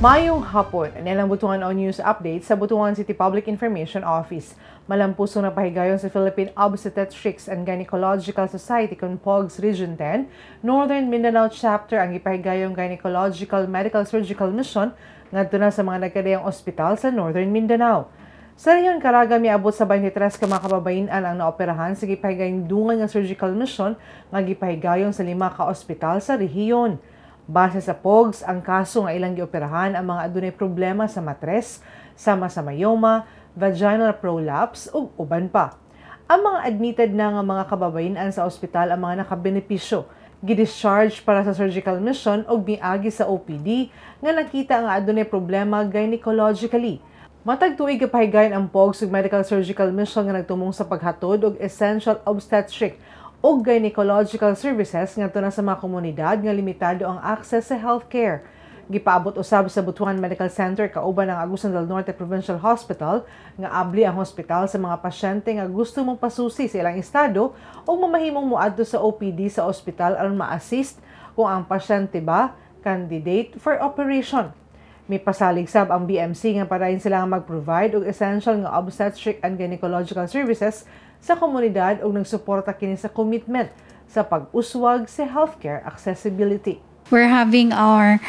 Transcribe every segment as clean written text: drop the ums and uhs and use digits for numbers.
Mayong hapon, anilang Butuan o News Update sa Butuan City Public Information Office. Malampuso na pahigayon sa Philippine Obstetrics and Gynecological Society kung POGS Region 10, Northern Mindanao Chapter ang ipahigayong Gynecological Medical Surgical Mission ngadto na sa mga nagkadayang ospital sa Northern Mindanao. Sa rehiyon Caraga, miabot sa 23 ka mga kababayan ang naoperahan sa gipahigayong dungan nga surgical mission nga gipahigayong sa 5 ka ospital sa rehiyon. Base sa POGS, ang kaso nga ilang gioperahan ang mga adunay problema sa matres, sama sa myoma, vaginal prolapse ug uban pa. Ang mga admitted na nga mga kababayan sa ospital ang mga nakabenepisyo, gidischarge para sa surgical mission ug miagi sa OPD nga nakita nga adunay problema gynecologically. Matag tuig gipahigayon ang POGS ug medical surgical mission nga nagtumong sa paghatod og essential obstetric o gynecological services ngadto na sa mga komunidad nga limitado ang access sa healthcare. Gipaabot usab sa Butuan Medical Center kauban ang Agusan del Norte Provincial Hospital nga abli ang hospital sa mga pasyente nga gusto mong pasusi sa ilang estado o mamahimong muadto sa OPD sa ospital aron ma-assist kung ang pasyente ba candidate for operation. May pasalig sab ang BMC nga parahin sila mag-provide og essential nga obstetric and gynecological services sa komunidad ug nagsuporta kini sa commitment sa pag-uswag sa healthcare accessibility. We're having our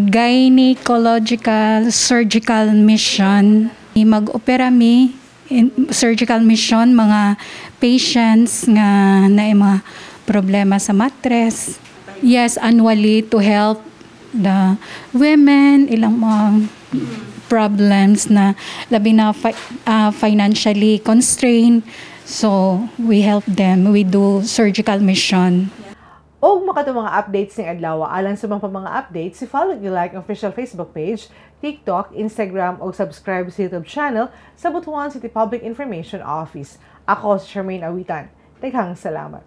gynecological surgical mission. Mag-opera mi surgical mission mga patients nga na mga problema sa matres. Yes, annually to help the women ilang mga problems na labi na financially constrained. So, we help them. We do surgical mission. Og makato mga updates ng adlaw alang sa mga updates, follow nyo like ang official Facebook page, TikTok, Instagram o subscribe sa YouTube channel sa Butuan City Public Information Office. Ako si Charmaine Awitan. Daghang salamat.